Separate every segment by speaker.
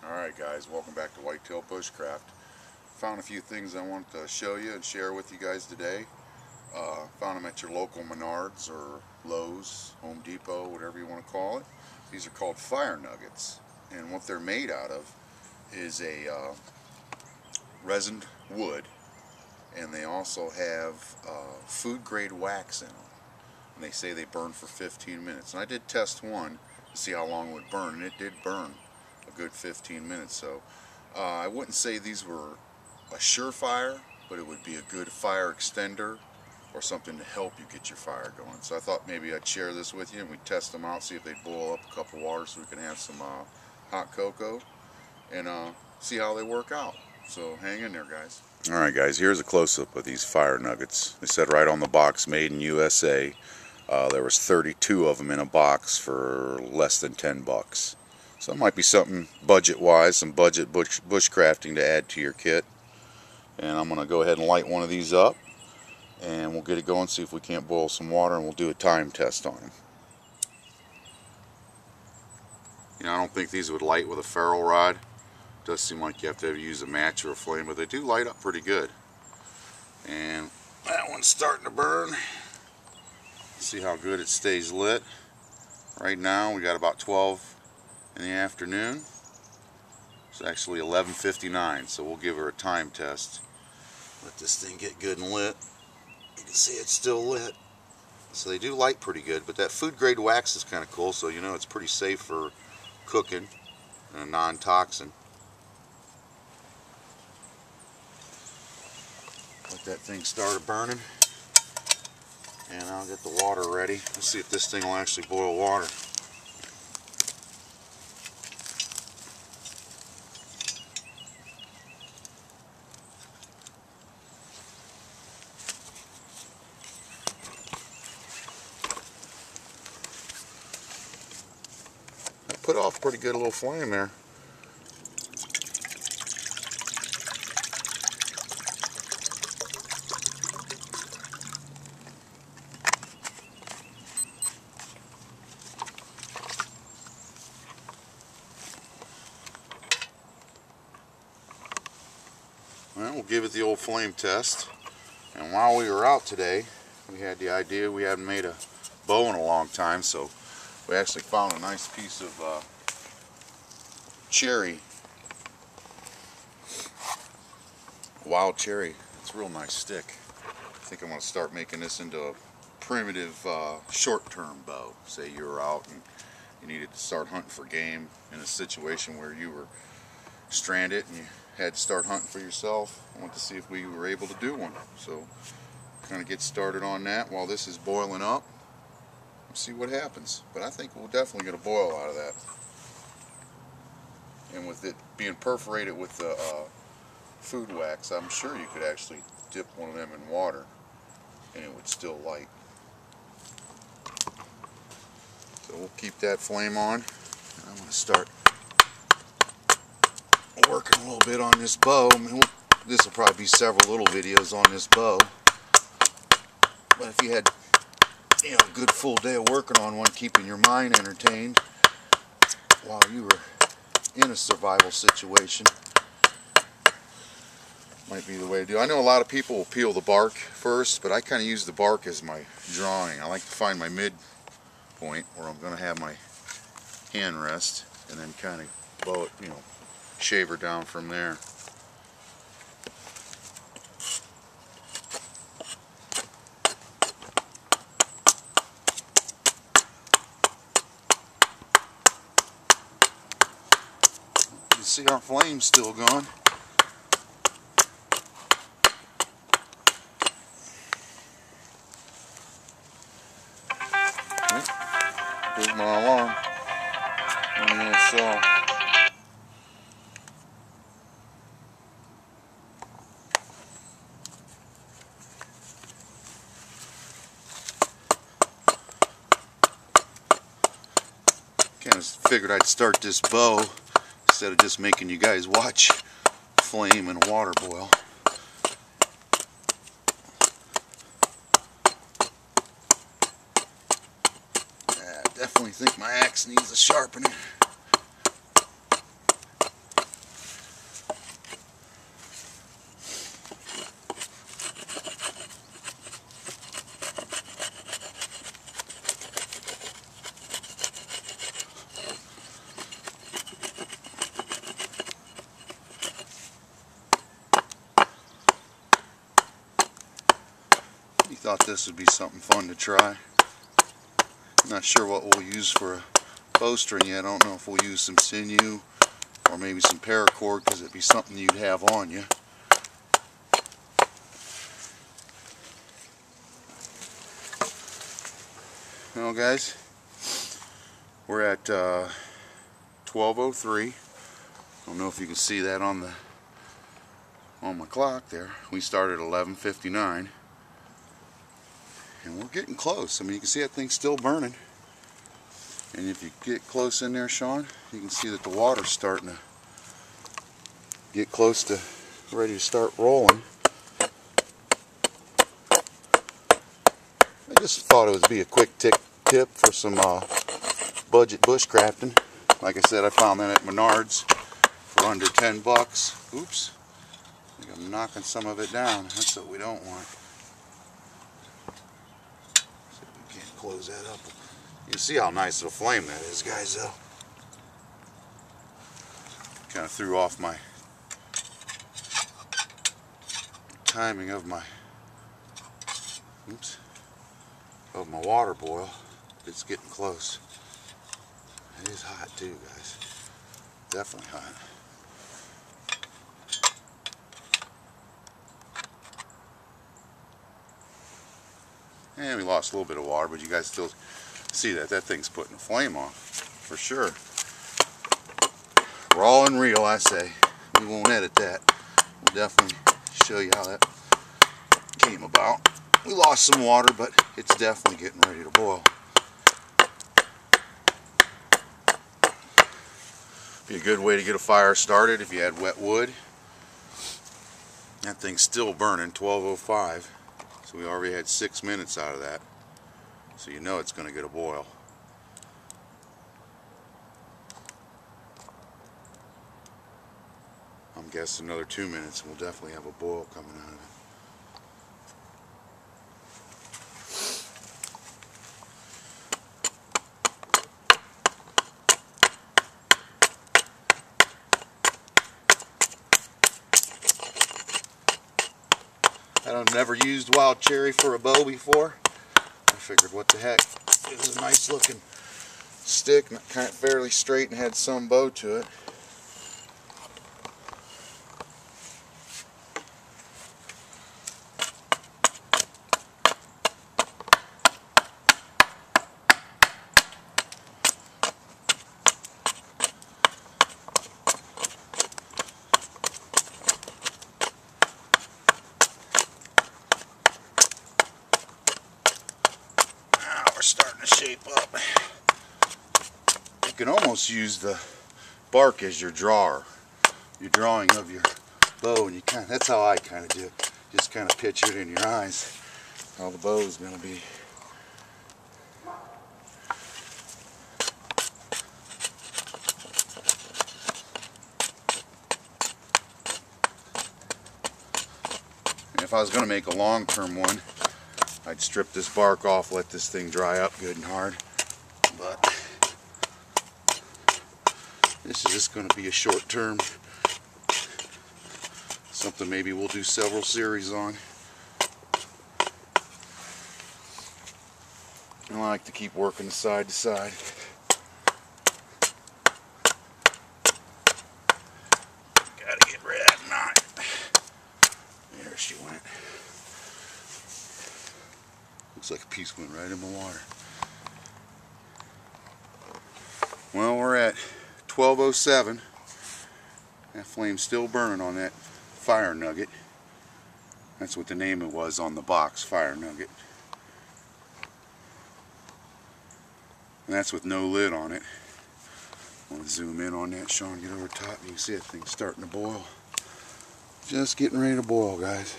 Speaker 1: Alright guys, welcome back to Whitetail Bushcraft. Found a few things I want to show you and share with you guys today. Found them at your local Menards or Lowe's, Home Depot, whatever you want to call it. These are called fire nuggets, and what they're made out of is a resined wood, and they also have food grade wax in them. And they say they burn for 15 minutes. And I did test one to see how long it would burn, and it did burn a good 15 minutes. So I wouldn't say these were a surefire, but it would be a good fire extender or something to help you get your fire going. So I thought maybe I'd share this with you and we'd test them out, see if they'd boil up a cup of water so we can have some hot cocoa and see how they work out. So hang in there, guys. Alright guys, here's a close-up of these fire nuggets. They said right on the box, made in USA. There was 32 of them in a box for less than 10 bucks. So it might be something budget-wise, some budget bushcrafting to add to your kit. And I'm going to go ahead and light one of these up, and we'll get it going, see if we can't boil some water, and we'll do a time test on them. You know, I don't think these would light with a ferro rod. It does seem like you have to use a match or a flame, but they do light up pretty good. And that one's starting to burn. See how good it stays lit. Right now we got about 12 in the afternoon. It's actually 11:59, so we'll give her a time test. Let this thing get good and lit. You can see it's still lit. So they do light pretty good, but that food grade wax is kind of cool, so you know it's pretty safe for cooking and a non-toxin. Let that thing start burning, and I'll get the water ready. Let's see if this thing will actually boil water. Put off a pretty good little flame there. Well, we'll give it the old flame test. And while we were out today, we had the idea, we hadn't made a bow in a long time, so we actually found a nice piece of cherry, wild cherry. It's a real nice stick. I think I'm going to start making this into a primitive short-term bow. Say you were out and you needed to start hunting for game in a situation where you were stranded and you had to start hunting for yourself. I want to see if we were able to do one. So kind of get started on that while this is boiling up. See what happens, but I think we'll definitely get a boil out of that. And with it being perforated with the food wax, I'm sure you could actually dip one of them in water and it would still light. So we'll keep that flame on. I'm going to start working a little bit on this bow. I mean, this will probably be several little videos on this bow, but if you had a good full day of working on one, keeping your mind entertained while you were in a survival situation, might be the way to do. I know a lot of people will peel the bark first, but I kind of use the bark as my drawing. I like to find my mid point where I'm going to have my hand rest, and then kind of bow it, shave her down from there. See our flame's still going. There's my alarm. So kind of figured I'd start this bow instead of just making you guys watch flame and water boil. I definitely think my axe needs a sharpening. we thought this would be something fun to try. Not sure what we'll use for a bowstring yet. I don't know if we'll use some sinew or maybe some paracord, because it'd be something you'd have on you. Well guys, we're at 12:03. I don't know if you can see that on my clock there. We started at 11:59, and we're getting close. I mean, you can see that thing's still burning. And if you get close in there, Sean, you can see that the water's starting to get close to ready to start rolling. I just thought it would be a quick tip for some budget bushcrafting. Like I said, I found that at Menards for under 10 bucks. Oops. I think I'm knocking some of it down. That's what we don't want. See if we can't close that up. You can see how nice of a flame that is, guys, though. Kind of threw off my timing of my water boil. It's getting close. It is hot too, guys. Definitely hot. And we lost a little bit of water, but you guys still see that thing's putting a flame on, for sure. Raw and real, I say. We won't edit that. We'll definitely show you how that came about. We lost some water, but it's definitely getting ready to boil. Be a good way to get a fire started if you had wet wood. That thing's still burning, 12:05. So we already had 6 minutes out of that. So you know it's going to get a boil. I'm guessing another 2 minutes and we'll definitely have a boil coming out of it. I've never used wild cherry for a bow before. I figured, what the heck, it was a nice looking stick, kind of fairly straight and had some bow to it. Starting to shape up. You can almost use the bark as your drawer, your drawing of your bow, and you that's how I kind of do it. Just kind of picture it in your eyes how the bow is going to be. And if I was going to make a long-term one, I'd strip this bark off, let this thing dry up good and hard. But this is just going to be a short term. Something maybe we'll do several series on. I like to keep working side to side. Gotta get rid of that knot. There she went. Looks like a piece went right in the water. Well, we're at 12:07. That flame's still burning on that fire nugget. That's what the name it was on the box, fire nugget. And that's with no lid on it. I want to zoom in on that, Sean, get over top. You can see that thing's starting to boil. Just getting ready to boil, guys.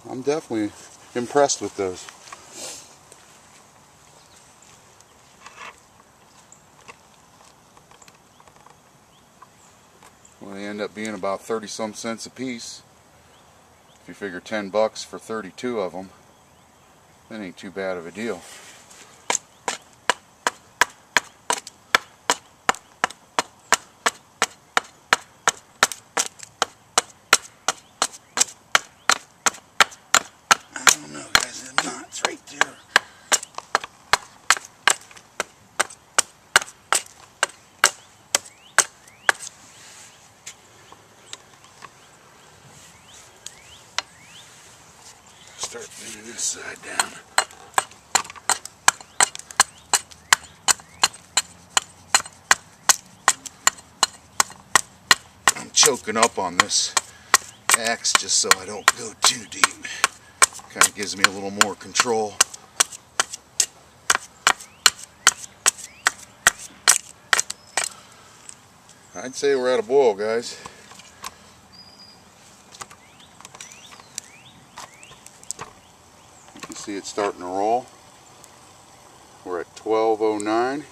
Speaker 1: I'm definitely impressed with those. Well, they end up being about 30-some cents a piece. If you figure 10 bucks for 32 of them, that ain't too bad of a deal. start moving this side down. I'm choking up on this axe just so I don't go too deep. Kind of gives me a little more control. I'd say we're at a boil, guys. You can see it's starting to roll. We're at 12:09.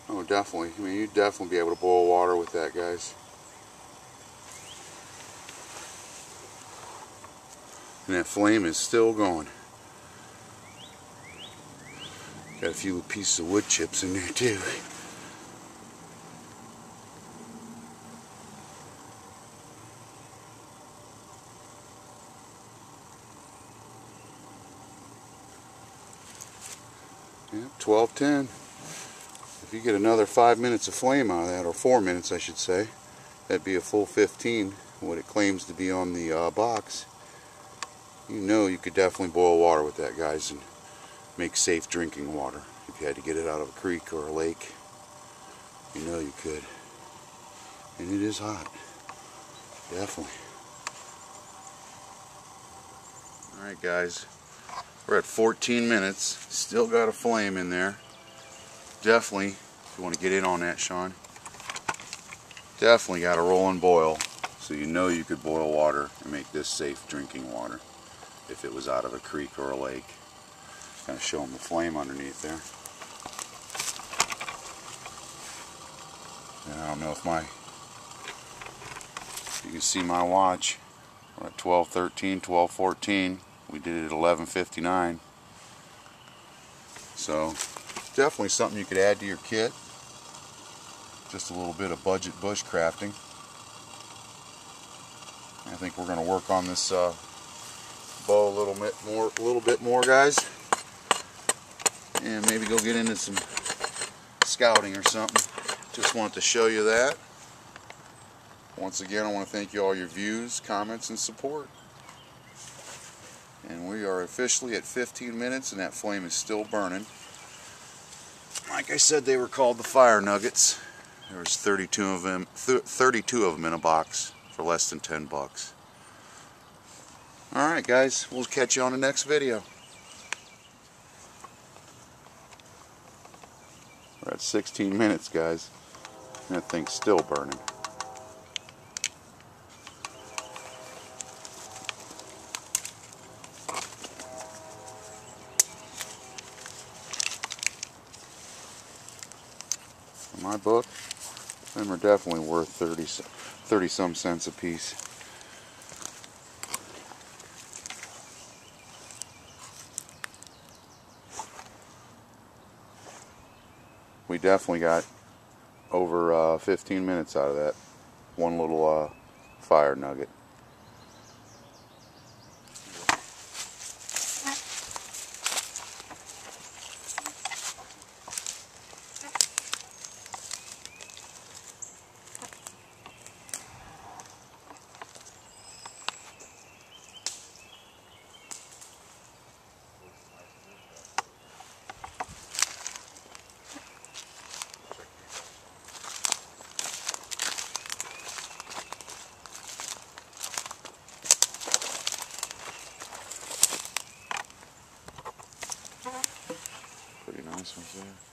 Speaker 1: Oh, definitely. I mean, you'd definitely be able to boil water with that, guys. And that flame is still going. Got a few pieces of wood chips in there too. Yeah, 12:10. If you get another 5 minutes of flame out of that, or 4 minutes I should say, that'd be a full 15, what it claims to be on the box. You know you could definitely boil water with that, guys, and make safe drinking water. If you had to get it out of a creek or a lake, you know you could. And it is hot. Definitely. Alright, guys. We're at 14 minutes. Still got a flame in there. Definitely, if you want to get in on that, Sean, definitely got a roll and boil. So you know you could boil water and make this safe drinking water if it was out of a creek or a lake. Kind of show them the flame underneath there. And I don't know if you can see my watch. We're at 12:13, 12:14. We did it at 11:59. So definitely something you could add to your kit. Just a little bit of budget bushcrafting. I think we're going to work on this bow a little bit more, guys. And maybe go get into some scouting or something. Just wanted to show you that. Once again, I want to thank you all your views, comments, and support. And we are officially at 15 minutes, and that flame is still burning. Like I said, they were called the fire nuggets. There was 32 of them in a box for less than 10 bucks. Alright, guys, we'll catch you on the next video. We're at 16 minutes, guys. And that thing's still burning. In my book, them are definitely worth 30 some cents a piece. We definitely got over 15 minutes out of that one little fire nugget. Pretty nice ones there.